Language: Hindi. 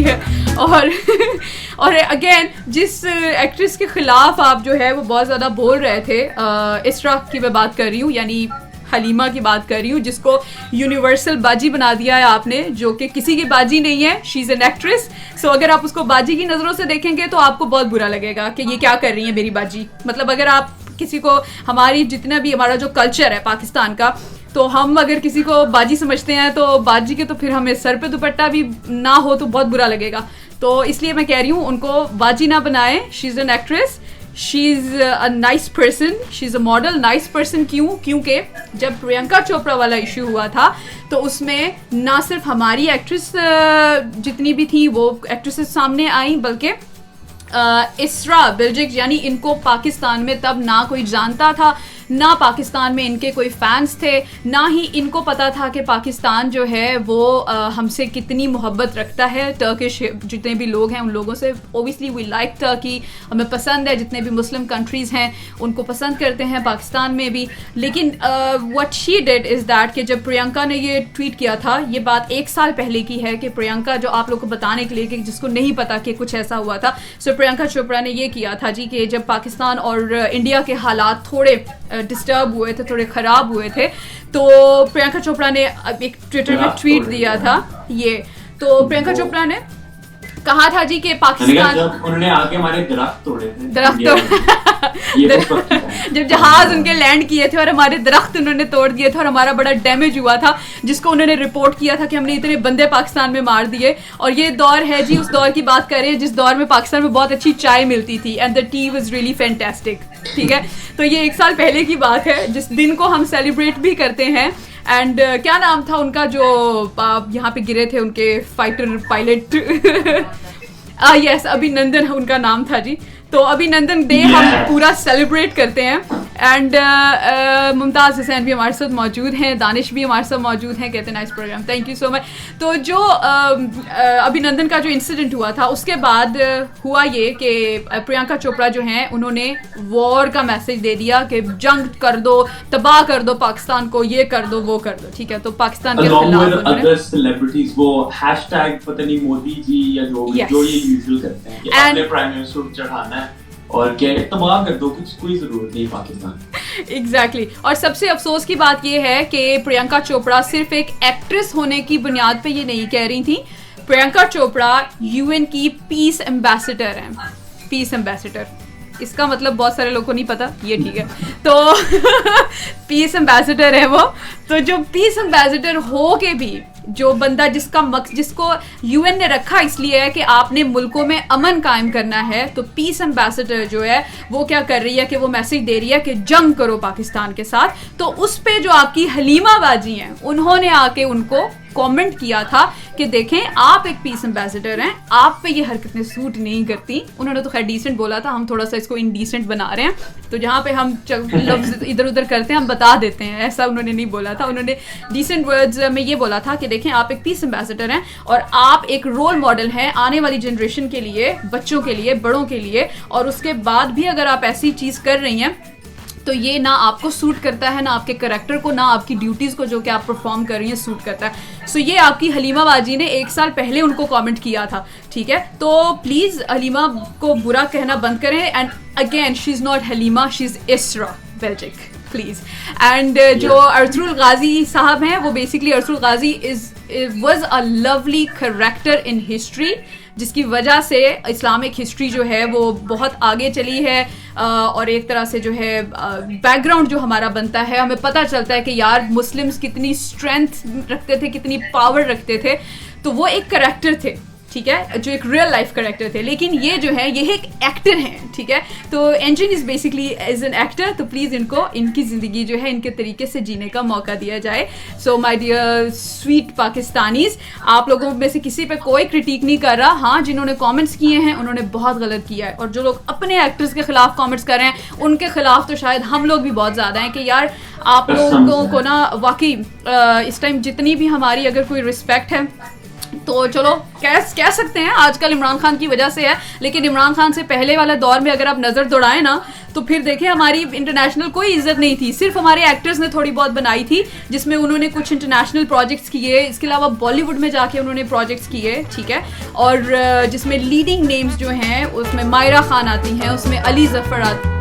है। और और अगेन जिस एक्ट्रेस के ख़िलाफ़ आप जो है वो बहुत ज़्यादा बोल रहे थे, इसरा की मैं बात कर रही हूँ, यानी हलीमा की बात कर रही हूँ, जिसको यूनिवर्सल बाजी बना दिया है आपने, जो कि किसी की बाजी नहीं है, शी इज़ एन एक्ट्रेस। सो अगर आप उसको बाजी की नज़रों से देखेंगे तो आपको बहुत बुरा लगेगा कि ये क्या कर रही है मेरी बाजी। मतलब अगर आप किसी को, हमारी जितना भी हमारा जो कल्चर है पाकिस्तान का, तो हम अगर किसी को बाजी समझते हैं तो बाजी के तो फिर हमें सर पे दुपट्टा भी ना हो तो बहुत बुरा लगेगा। तो इसलिए मैं कह रही हूँ उनको बाजी ना बनाएं, she is an actress, she is a nice person, she is a model. Nice person क्यों? क्योंकि जब प्रियंका चोपड़ा वाला इशू हुआ था तो उसमें ना सिर्फ हमारी एक्ट्रेस जितनी भी थी वो एक्ट्रेसेस सामने आई, बल्कि इसरा बिल्जिक, यानी इनको पाकिस्तान में तब ना कोई जानता था, ना पाकिस्तान में इनके कोई फैंस थे, ना ही इनको पता था कि पाकिस्तान जो है वो हमसे कितनी मोहब्बत रखता है। टर्किश जितने भी लोग हैं उन लोगों से, ओबियसली वी लाइक टर्की, हमें पसंद है, जितने भी मुस्लिम कंट्रीज़ हैं उनको पसंद करते हैं, पाकिस्तान में भी। लेकिन what she did is that कि जब प्रियंका ने ये ट्वीट किया था, ये बात 1 साल पहले की है कि प्रियंका, जो आप लोग को बताने के लिए कि जिसको नहीं पता कि कुछ ऐसा हुआ था, सो प्रियंका चोपड़ा ने ये किया था जी कि जब पाकिस्तान और इंडिया के हालात थोड़े डिस्टर्ब हुए थे, थोड़े ख़राब हुए थे, तो प्रियंका चोपड़ा ने एक ट्विटर में ट्वीट दिया था ये। तो प्रियंका चोपड़ा ने कहा था जी कि पाकिस्तान, जब उन्होंने आके हमारे दरख्त तोड़े थे, जब जहाज उनके लैंड किए थे और हमारे दरख्त उन्होंने तोड़ दिए थे और हमारा बड़ा डैमेज हुआ था, जिसको उन्होंने रिपोर्ट किया था कि हमने इतने बंदे पाकिस्तान में मार दिए। और ये दौर है जी, उस दौर की बात कर रहे हैं जिस दौर में पाकिस्तान में बहुत अच्छी चाय मिलती थी, and the tea was really fantastic. ठीक है, तो ये 1 साल पहले की बात है, जिस दिन को हम सेलिब्रेट भी करते हैं। एंड क्या नाम था उनका जो यहाँ पे गिरे थे, उनके फाइटर पायलट यस, अभिनंदन उनका नाम था जी। तो अभिनंदन डे हम पूरा सेलिब्रेट करते हैं। एंड मुमताज़ हुसैन भी हमारे साथ मौजूद हैं, दानिश भी हमारे साथ मौजूद हैं, कहते हैं nice program, thank you so much. तो जो अभिनंदन का जो इंसिडेंट हुआ था, उसके बाद हुआ ये कि प्रियंका चोपड़ा जो हैं उन्होंने वॉर का मैसेज दे दिया कि जंग कर दो, तबाह कर दो पाकिस्तान को, ये कर दो, वो कर दो। ठीक है, तो पाकिस्तान के खिलाफ सेलिब्रिटीज वो हैशटैग पता नहीं मोदी जी या जो ये यूजुअल करते हैं कि अपने प्राइम मिनिस्टर को चढ़ाना है और क्या तबाह कर दो, कुछ कोई जरूरत नहीं पाकिस्तान। एग्जैक्टली। और सबसे अफसोस की बात यह है कि प्रियंका चोपड़ा सिर्फ एक एक्ट्रेस होने की बुनियाद पे ये नहीं कह रही थी। प्रियंका चोपड़ा यूएन की पीस एम्बेसडर हैं। पीस एम्बेसडर, इसका मतलब बहुत सारे लोगों को नहीं पता, ये ठीक है। तो पीस एम्बेसडर है वो। तो जो पीस एम्बेसडर हो के भी जो बंदा जिसको यूएन ने रखा इसलिए है कि आपने मुल्कों में अमन कायम करना है, तो पीस एम्बेसडर जो है वो क्या कर रही है कि वो मैसेज दे रही है कि जंग करो पाकिस्तान के साथ। तो उस पे जो आपकी हलीमा बाजी हैं, उन्होंने आके उनको कमेंट किया था कि देखें आप एक पीस एम्बेसडर हैं, आप पे ये हरकतें सूट नहीं करती। उन्होंने तो खैर डिसेंट बोला था, हम थोड़ा सा इसको इनडिसेंट बना रहे हैं, तो जहाँ पे हम लफ्ज़ इधर उधर करते हैं हम बता देते हैं, ऐसा उन्होंने नहीं बोला था। उन्होंने डिसेंट वर्ड्स में ये बोला था कि देखें आप एक पीस एम्बेसडर हैं और आप एक रोल मॉडल हैं आने वाली जनरेशन के लिए, बच्चों के लिए, बड़ों के लिए। और उसके बाद भी अगर आप ऐसी चीज़ कर रही हैं तो ये ना आपको सूट करता है, ना आपके करैक्टर को, ना आपकी ड्यूटीज़ को जो कि आप परफॉर्म कर रही हैं सूट करता है। सो ये आपकी हलीमा बाजी ने 1 साल पहले उनको कमेंट किया था। ठीक है, तो प्लीज़ हलीमा को बुरा कहना बंद करें। And again she is not Halima, she is इसरा बेल्जिक, प्लीज़। एंड जो अरसुल गाजी साहब हैं, वो बेसिकली अरसुल Ghazi was a lovely character in history, जिसकी वजह से इस्लामिक हिस्ट्री जो है वो बहुत आगे चली है। और एक तरह से जो है बैकग्राउंड जो हमारा बनता है, हमें पता चलता है कि यार मुस्लिम्स कितनी स्ट्रेंथ रखते थे, कितनी पावर रखते थे। तो वो एक करैक्टर थे, ठीक है, जो एक रियल लाइफ करैक्टर थे। लेकिन ये जो है ये एक एक्टर हैं, ठीक है। तो engine is basically as an actor, तो प्लीज़ इनको इनकी ज़िंदगी जो है इनके तरीके से जीने का मौका दिया जाए। So my dear sweet Pakistanis, आप लोगों में से किसी पे कोई क्रिटिक नहीं कर रहा। हाँ, जिन्होंने कमेंट्स किए हैं उन्होंने बहुत गलत किया है, और जो लोग अपने एक्टर्स के खिलाफ कमेंट्स कर रहे हैं उनके खिलाफ तो शायद हम लोग भी बहुत ज़्यादा हैं कि यार आप लोगों को ना वाकई इस टाइम जितनी भी हमारी अगर कोई रिस्पेक्ट है तो चलो कह सकते हैं आजकल इमरान खान की वजह से है, लेकिन इमरान खान से पहले वाले दौर में अगर आप नज़र दौड़ाएं ना तो फिर देखें हमारी इंटरनेशनल कोई इज्जत नहीं थी, सिर्फ हमारे एक्टर्स ने थोड़ी बहुत बनाई थी जिसमें उन्होंने कुछ इंटरनेशनल प्रोजेक्ट्स किए, इसके अलावा बॉलीवुड में जाके उन्होंने प्रोजेक्ट्स किए, ठीक है। और जिसमें लीडिंग नेम्स जो हैं उसमें मायरा खान आती हैं, उसमें अली जफ़र आती